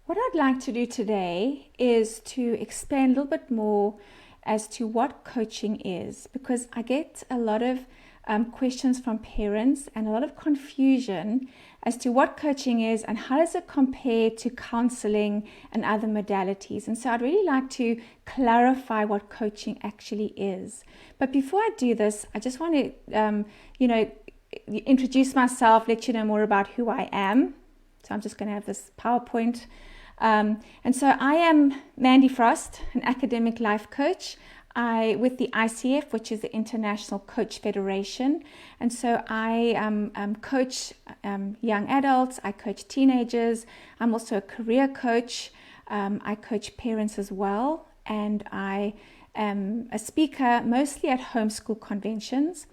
What I'd like to do today is to explain a little bit more as to what coaching is, because I get a lot of questions from parents and a lot of confusion as to what coaching is and how does it compare to counseling and other modalities. And so I'd really like to clarify what coaching actually is. But before I do this, I just want to, introduce myself, let you know more about who I am. So I'm just going to have this PowerPoint. And so I am Mandy Frost, an academic life coach with the ICF, which is the International Coach Federation. And so I coach young adults, I coach teenagers, I'm also a career coach, I coach parents as well, and I am a speaker mostly at homeschool conventions.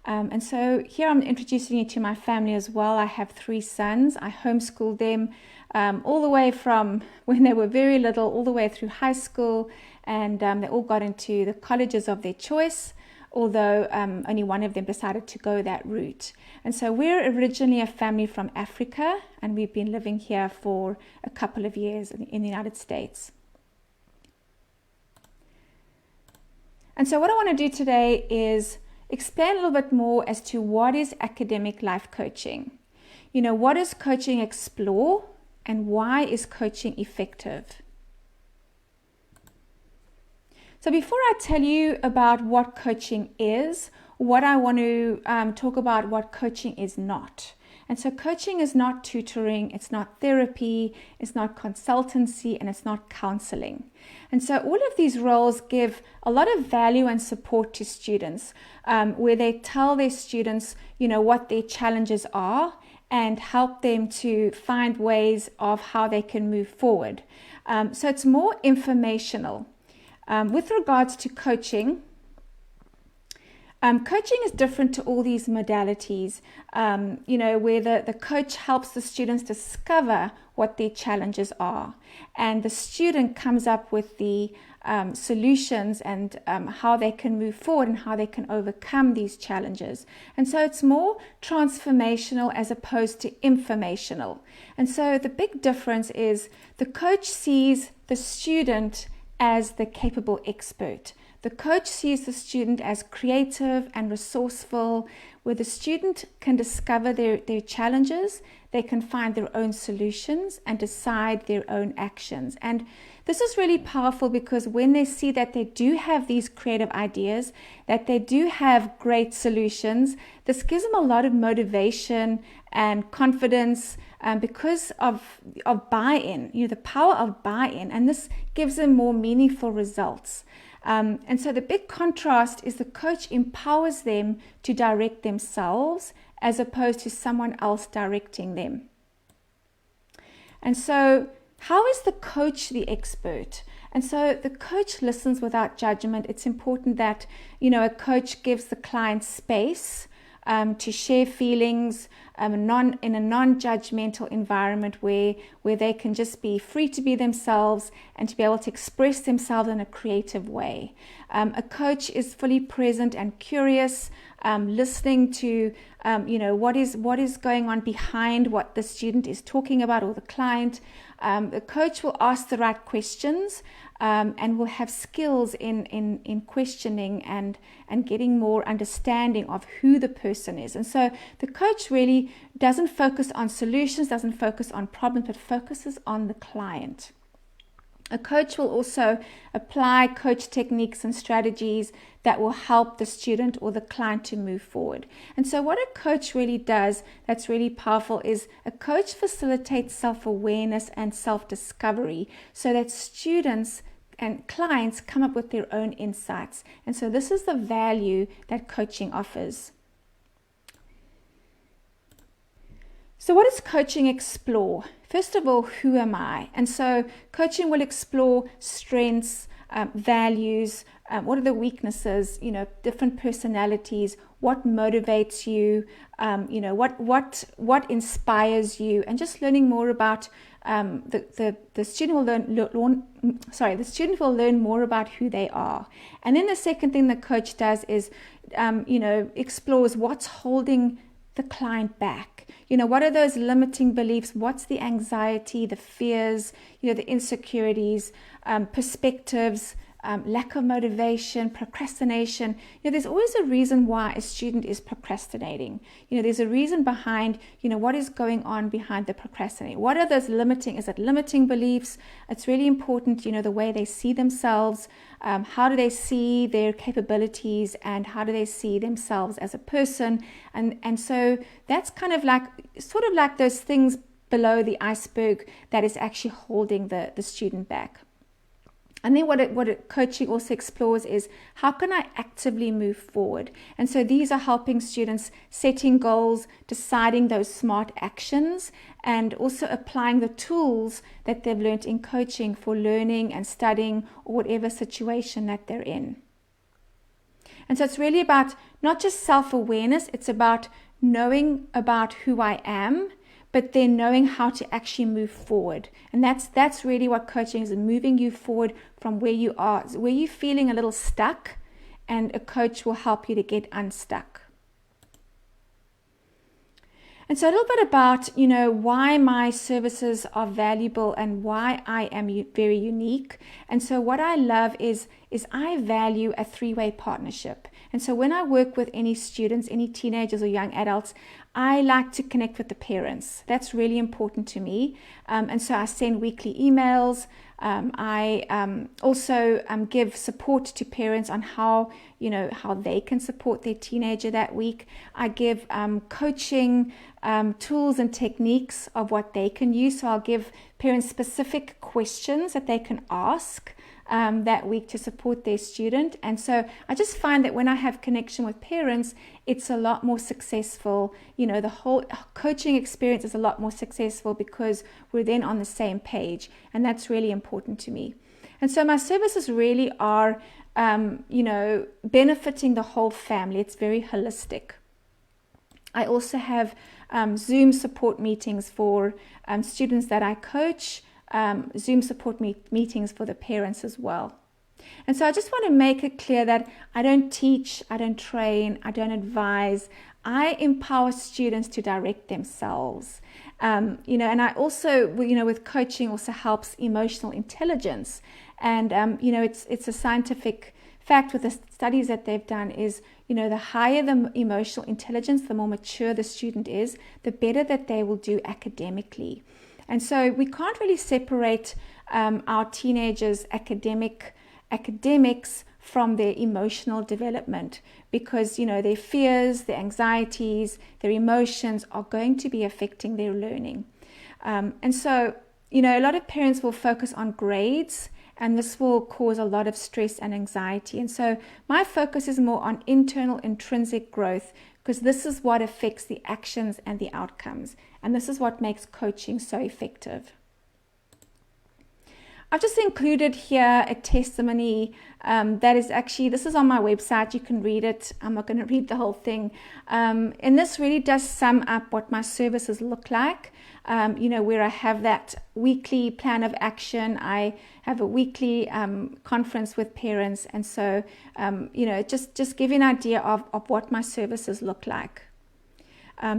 And so here I'm introducing you to my family as well. I have 3 sons. I homeschooled them all the way from when they were very little, all the way through high school, and they all got into the colleges of their choice, although only one of them decided to go that route. And so we're originally a family from Africa, and we've been living here for a couple of years in the United States. And so what I want to do today is explain a little bit more as to what is academic life coaching. You know, what does coaching explore and why is coaching effective? So before I tell you about what coaching is, what I want to talk about what coaching is not. And so coaching is not tutoring, it's not therapy, it's not consultancy, and it's not counseling. And so all of these roles give a lot of value and support to students, where they tell their students, you know, what their challenges are and help them to find ways of how they can move forward. So it's more informational. With regards to coaching, coaching is different to all these modalities, where the coach helps the students discover what their challenges are. And the student comes up with the solutions and how they can move forward and how they can overcome these challenges. And so it's more transformational as opposed to informational. And so the big difference is the coach sees the student as the capable expert. The coach sees the student as creative and resourceful, where the student can discover their challenges, they can find their own solutions and decide their own actions. And this is really powerful because when they see that they do have these creative ideas, that they do have great solutions, this gives them a lot of motivation and confidence because of buy-in, the power of buy-in, and this gives them more meaningful results. And so the big contrast is the coach empowers them to direct themselves as opposed to someone else directing them. And so how is the coach the expert? And so the coach listens without judgment. It's important that, a coach gives the client space to share feelings in a non-judgmental environment where they can just be free to be themselves and to be able to express themselves in a creative way. A coach is fully present and curious, listening to what is going on behind what the student is talking about or the client. The coach will ask the right questions and will have skills in questioning and getting more understanding of who the person is. And so the coach really doesn't focus on solutions, doesn't focus on problems, but focuses on the client. A coach will also apply coach techniques and strategies that will help the student or the client to move forward. And so what a coach really does that's really powerful is a coach facilitates self-awareness and self-discovery so that students and clients come up with their own insights. And so this is the value that coaching offers. So what does coaching explore? First of all, who am I? And so coaching will explore strengths, values, what are the weaknesses, different personalities, what motivates you, what inspires you, and just learning more about the student will learn more about who they are. And then the second thing the coach does is explores what's holding the client back? You know, what are those limiting beliefs? What's the anxiety, the fears, you know, the insecurities, perspectives, lack of motivation, procrastination? You know, there's always a reason why a student is procrastinating. You know, there's a reason behind, you know, what is going on behind the procrastinating. What are those is it limiting beliefs? It's really important, you know, the way they see themselves. How do they see their capabilities, and how do they see themselves as a person? And so that's kind of like, sort of like those things below the iceberg that is actually holding the student back. And then what coaching also explores is, how can I actively move forward? And so these are helping students setting goals, deciding those smart actions, and also applying the tools that they've learned in coaching for learning and studying, or whatever situation that they're in. And so it's really about not just self-awareness, it's about knowing about who I am, but then knowing how to actually move forward. And that's really what coaching is, moving you forward from where you are, where you're feeling a little stuck, and a coach will help you to get unstuck. And so a little bit about, you know, why my services are valuable and why I am very unique. And so what I love is I value a three-way partnership. And so when I work with any students, any teenagers or young adults, I like to connect with the parents. That's really important to me. And so I send weekly emails. I also give support to parents on how they can support their teenager that week. I give coaching tools and techniques of what they can use. So I'll give parents specific questions that they can ask that week to support their student. And so I just find that when I have connection with parents, it's a lot more successful. You know, the whole coaching experience is a lot more successful because we're then on the same page, and that's really important to me. And so my services really are, benefiting the whole family. It's very holistic. I also have Zoom support meetings for students that I coach, Zoom support meetings for the parents as well. And so I just want to make it clear that I don't teach, I don't train, I don't advise. I empower students to direct themselves. And I also, with coaching also helps emotional intelligence. And, it's a scientific fact with the studies that they've done is, the higher the emotional intelligence, the more mature the student is, the better that they will do academically. And so we can't really separate our teenagers' academics from their emotional development, because their fears, their anxieties, their emotions are going to be affecting their learning. And so a lot of parents will focus on grades, and this will cause a lot of stress and anxiety. And so my focus is more on internal intrinsic growth, because this is what affects the actions and the outcomes. And this is what makes coaching so effective. I've just included here a testimony that is actually, this is on my website. You can read it. I'm not going to read the whole thing. And this really does sum up what my services look like. Where I have that weekly plan of action. I have a weekly conference with parents. And so, just give you an idea of what my services look like.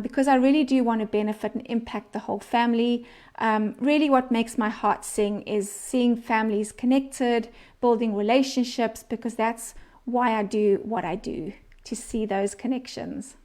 Because I really do want to benefit and impact the whole family. Really what makes my heart sing is seeing families connected, building relationships, because that's why I do what I do, to see those connections.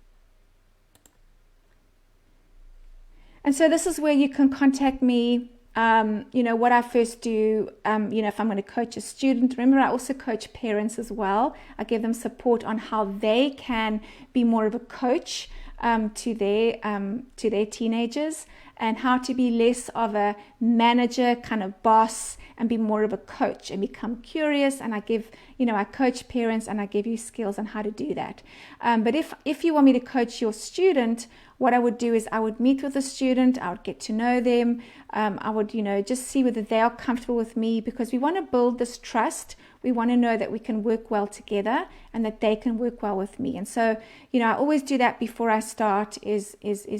And so this is where you can contact me. What I first do, if I'm going to coach a student. Remember, I also coach parents as well. I give them support on how they can be more of a coach to their teenagers, and how to be less of a manager kind of boss and be more of a coach and become curious. And I give, I coach parents and I give you skills on how to do that. But if you want me to coach your student, what I would do is I would meet with the student, I would get to know them, I would, just see whether they are comfortable with me, because we want to build this trust. We want to know that we can work well together and that they can work well with me. And so, I always do that before I start is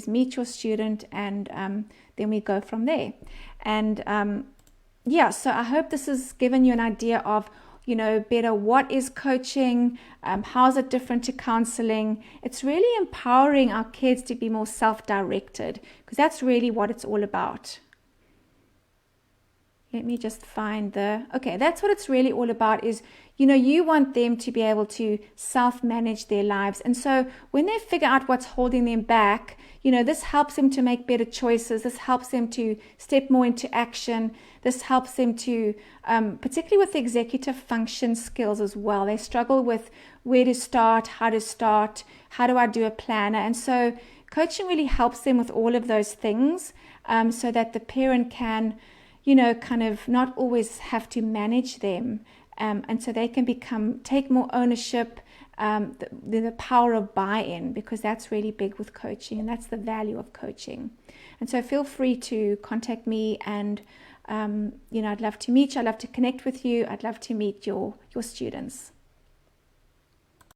meet your student, and then we go from there. And so I hope this has given you an idea of better what is coaching, how is it different to counseling. It's really empowering our kids to be more self-directed, because that's really what it's all about. Let me just find that's what it's really all about is, you want them to be able to self-manage their lives. And so when they figure out what's holding them back, this helps them to make better choices. This helps them to step more into action. This helps them to, particularly with the executive function skills as well. They struggle with where to start, how do I do a planner? And so coaching really helps them with all of those things, so that the parent can, kind of not always have to manage them. And so they can take more ownership, the power of buy-in, because that's really big with coaching, and that's the value of coaching. And so feel free to contact me, and I'd love to meet you. I'd love to connect with you. I'd love to meet your students.